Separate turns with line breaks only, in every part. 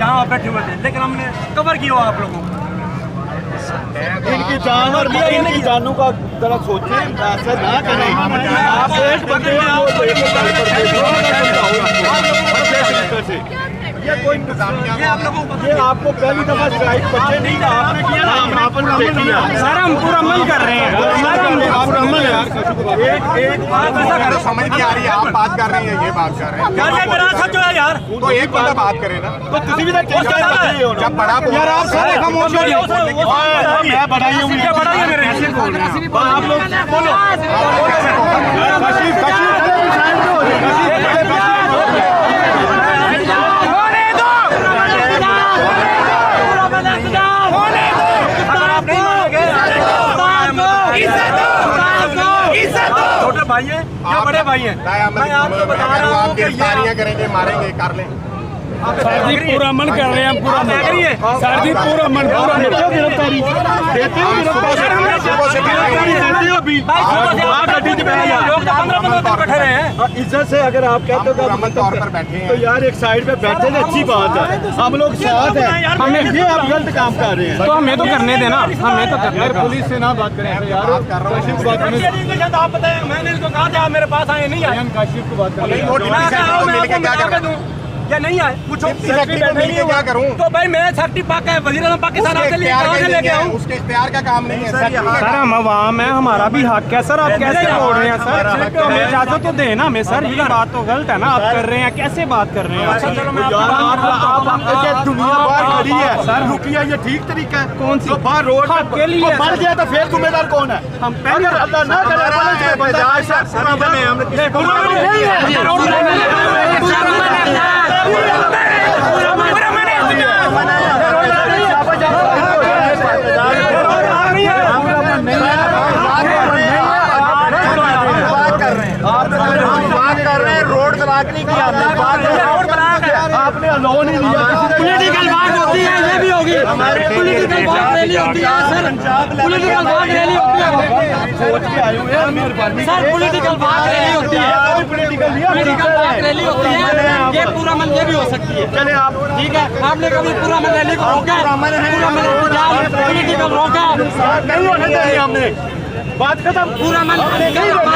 जहाँ आप बैठे हुए थे, लेकिन हमने कवर किया आप लोगों को।
इनकी जान और इनकी जानों का जरा सोचें, ऐसा ना करें। आप एक बंदे ये कोई ये आपको पहली दफा स्ट्राइक बच्चे नहीं आपने किया ना,
सर हम पूरा अमल कर रहे हैं।
एक बात ऐसा करो, समझ नहीं आ रही है, आप बात कर रहे हैं, ये बात कर रहे हैं
मेरा सच जो है यार,
तो एक बंदा बात करे ना, तो किसी भी जब बड़ा यार आप सारे खामोश हो जाओ। मैं बढ़ाई हूँ,
क्या बड़ा है मेरे ऐसे बोल रहे हैं
आप लोग बोलो।
छोटे भाई हैं या बड़े भाई हैं, मैं आपको बता रहा हूँ कि
गिरफ्तारियां करेंगे, मारेंगे, कर लें।
सर जी पूरा मन कर रहे हैं हम, पूरा सर जी पूरा मन
गिरफ्तारी देते हो, इज्जत से अगर आप कहते हो तौर पर बैठे हैं तो यार एक साइड पे बैठे थे, अच्छी बात है, हम लोग साथ हैं। हमें ये आप गलत काम कर रहे हैं
तो हमें तो करने देना, हमें तो करने देना।
पुलिस से ना बात करें यार, आप
बताएं, मैंने इसको कहा था मेरे पास आए, नहीं आए।
काशिफ को बात करें,
या नहीं आए, पूछो
क्या करूं?
तो भाई मैं सेक्रेटरी वज़ीर-ए-आज़म पाकिस्तान आपसे लेके आऊं,
उसके इख्तियार का काम नहीं है
सर हम अवाम है, हमारा भी हक है सर। आप कैसे बोल रहे हैं सर? हमें इजाजत तो देना हमें सर, ये बात तो गलत है ना आप कर रहे हैं, कैसे बात कर रहे हैं? अच्छा चलो मैं
दुनिया बाहर खड़ी है सर, रुकिए, ये ठीक तरीका है?
कौन सी
बाहर रोड
के लिए
मर गया तो फिर जिम्मेदार कौन है? हम पहले अल्लाह ना करे रोड तलाक नहीं किया आपने, अलाउ नहीं दिया।
पॉलिटिकल बात होती है, ये भी होगी पॉलिटिकल बात रैली होती है सर, पॉलिटिकल बात रैली होती है
सोच के आए हुए हैं, मेहरबानी
सर, पॉलिटिकल बात रैली होती है, पॉलिटिकल बात रैली होती है, ये पूरा मन ये भी हो सकती है।
चले आप
ठीक है, आपने कभी पूरा मन रैली को रोका, पॉलिटिकल रोका
नहीं होने चाहिए, हमने बात खत्म।
पूरा मन नहीं रोका,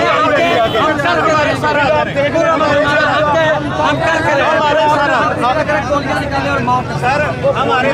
सर हमारे